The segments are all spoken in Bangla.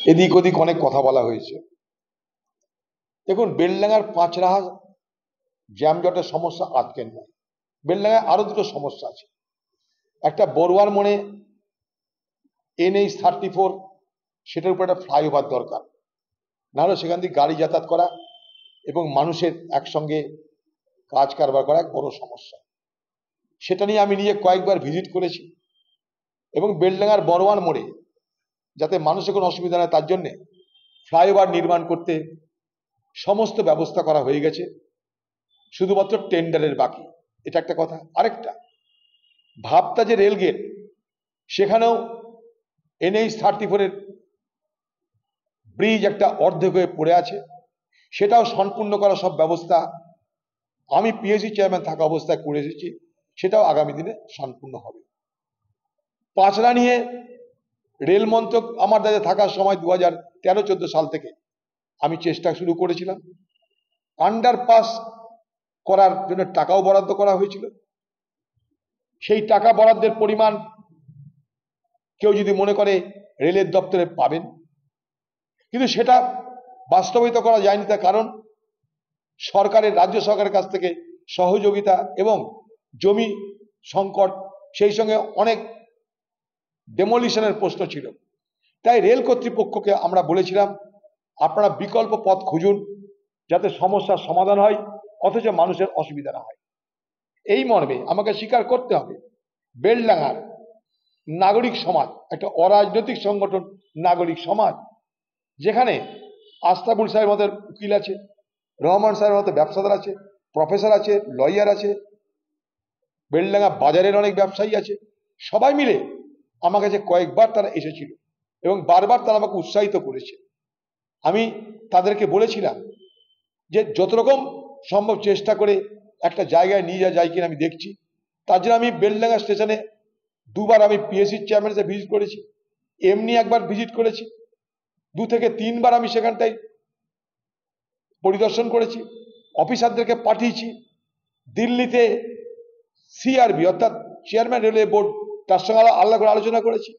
এদিক ওদিক অনেক কথা বলা হয়েছে। দেখুন, বেলডাঙ্গার পাঁচরাহা জ্যামজটের সমস্যা আজকের নয়, বেলডাঙ্গায় আরো দুটো সমস্যা আছে। একটা বড়ুয়ার মোড়ে NH-34, সেটার উপর একটা ফ্লাইওভার দরকার, নাহলে সেখান থেকে গাড়ি যাতায়াত করা এবং মানুষের একসঙ্গে কাজ কারবার করা এক বড় সমস্যা। সেটা নিয়ে আমি নিজে কয়েকবার ভিজিট করেছি এবং বেলডাঙ্গার বড়ুয়ার মোড়ে যাতে মানুষের কোনো অসুবিধা না তার জন্যে ফ্লাইওভার নির্মাণ করতে সমস্ত ব্যবস্থা করা হয়ে গেছে, শুধুমাত্র টেন্ডারের বাকি। এটা একটা কথা। আরেকটা, ভাবতা যে রেলগেট, সেখানেও NH-34 ব্রিজ একটা অর্ধেক হয়ে পড়ে আছে, সেটাও সম্পূর্ণ করা সব ব্যবস্থা আমি PSC চেয়ারম্যান থাকা অবস্থায় করে এসেছি, সেটাও আগামী দিনে সম্পূর্ণ হবে। পাঁচরা নিয়ে রেল মন্ত্রক আমার দায়িত্বে থাকার সময় 2013-14 সাল থেকে আমি চেষ্টা শুরু করেছিলাম। আন্ডারপাস করার জন্য টাকাও বরাদ্দ করা হয়েছিল। সেই টাকা বরাদ্দের পরিমাণ কেউ যদি মনে করে রেলের দপ্তরে পাবেন, কিন্তু সেটা বাস্তবায়িত করা যায়নি। তার কারণ সরকারের, রাজ্য সরকারের কাছ থেকে সহযোগিতা এবং জমি সংকট, সেই সঙ্গে অনেক ডেমোলিশনের প্রশ্ন ছিল। তাই রেল কর্তৃপক্ষকে আমরা বলেছিলাম, আপনারা বিকল্প পথ খুঁজুন যাতে সমস্যার সমাধান হয় অথচ মানুষের অসুবিধা না হয়। এই মর্মে আমাকে স্বীকার করতে হবে, বেলডাঙ্গার নাগরিক সমাজ একটা অরাজনৈতিক সংগঠন, নাগরিক সমাজ, যেখানে আস্তাবুল সাহেবের মতো উকিল আছে, রহমান সাহেবের মতো ব্যবসাদার আছে, প্রফেসর আছে, লয়ার আছে, বেলডাঙ্গা বাজারের অনেক ব্যবসায়ী আছে, সবাই মিলে আমার কাছে কয়েকবার তারা এসেছিল এবং বারবার তারা আমাকে উৎসাহিত করেছে। আমি তাদেরকে বলেছিলাম যে যত রকম সম্ভব চেষ্টা করে একটা জায়গায় নিয়ে যাওয়া যায় কিনা আমি দেখছি। তার জন্য আমি বেলডাঙ্গা স্টেশনে দুবার আমি PSC চেয়ারম্যানের সাথে ভিজিট করেছি, এমনি একবার ভিজিট করেছি, 2 থেকে 3 বার আমি সেখানটায় পরিদর্শন করেছি, অফিসারদেরকে পাঠিয়েছি। দিল্লিতে CRB অর্থাৎ চেয়ারম্যান রেলওয়ে বোর্ড, তার সঙ্গে আলাদা করে আলোচনা করেছি।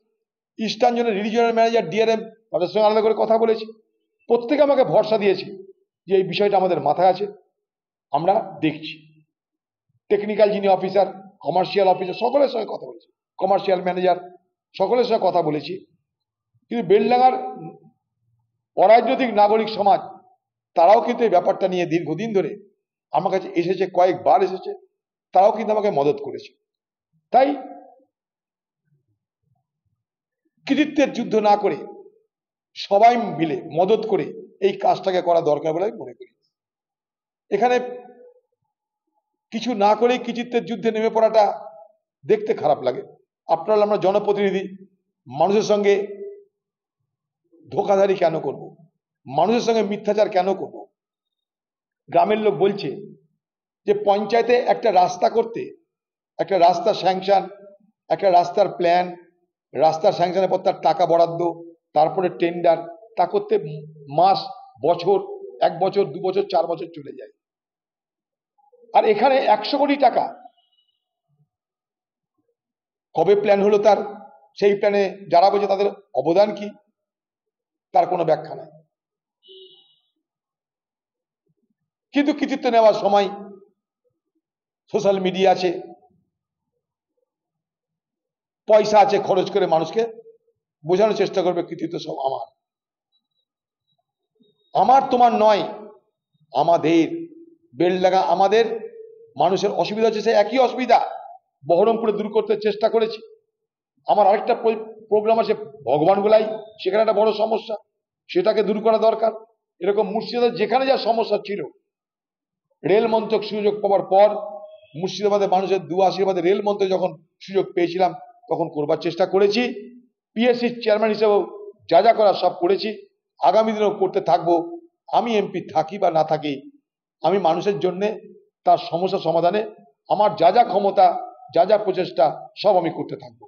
ইস্টার্ন জোনের রিজিওনাল ম্যানেজার DRM, তাদের সঙ্গে আলাদা করে কথা বলেছি। প্রত্যেকে আমাকে ভরসা দিয়েছি যে এই বিষয়টা আমাদের মাথায় আছে, আমরা দেখছি। টেকনিক্যাল যিনি অফিসার, কমার্শিয়াল অফিসার, সকলের সঙ্গে কথা বলেছি, কমার্শিয়াল ম্যানেজার, সকলের সঙ্গে কথা বলেছি। কিন্তু বেলডাঙ্গার অরাজনৈতিক নাগরিক সমাজ তারাও কিন্তু এই ব্যাপারটা নিয়ে দীর্ঘদিন ধরে আমার কাছে এসেছে, কয়েকবার এসেছে, তারাও কিন্তু আমাকে মদত করেছে। তাই কৃতিত্বের যুদ্ধ না করে সবাই মিলে মদত করে এই কাজটাকে করা দরকার বলে আমি মনে করি। এখানে কিছু না করেই কৃতিত্বের যুদ্ধে নেমে পড়াটা দেখতে খারাপ লাগে। আপনারা, আমরা জনপ্রতিনিধি, মানুষের সঙ্গে ধোকাধারি কেন করব? মানুষের সঙ্গে মিথ্যাচার কেন করব? গ্রামের লোক বলছে যে পঞ্চায়েতে একটা রাস্তা করতে, একটা রাস্তার স্যাংশন, একটা রাস্তার প্ল্যান, রাস্তার স্যাংশনের পর তার টাকা বরাদ্দ, তারপরে টেন্ডার, তা করতে মাস, বছর, 1 বছর, 2 বছর, 4 বছর চলে যায়। আর এখানে 100 কোটি টাকা কবে প্ল্যান হলো, তার সেই প্ল্যানে যারা বোঝে তাদের অবদান কি, তার কোনো ব্যাখ্যা নাই। কিন্তু কৃতিত্ব নেওয়ার সময় সোশ্যাল মিডিয়া আছে, পয়সা আছে, খরচ করে মানুষকে বোঝানোর চেষ্টা করবে কৃতিত্ব সব আমার। আমার তোমার নয়, আমাদের। বেলডাঙ্গা আমাদের, মানুষের অসুবিধা হচ্ছে, সে একই অসুবিধা বহরমপুরে দূর করতে চেষ্টা করেছি। আমার আরেকটা প্রোগ্রাম আছে ভগবান গোলাই, সেখানে একটা বড় সমস্যা, সেটাকে দূর করা দরকার। এরকম মুর্শিদাবাদে যেখানে যা সমস্যা ছিল, রেল মন্ত্রক সুযোগ পাওয়ার পর, মুর্শিদাবাদের মানুষের আশীর্বাদে রেল মন্ত্রক যখন সুযোগ পেয়েছিলাম তখন করবার চেষ্টা করেছি। PSC চেয়ারম্যান হিসেবেও যা যা করার সব করেছি, আগামী দিনেও করতে থাকবো। আমি MP থাকি বা না থাকি, আমি মানুষের জন্য তার সমস্যা সমাধানে আমার যা যা ক্ষমতা, যা যা প্রচেষ্টা, সব আমি করতে থাকবো।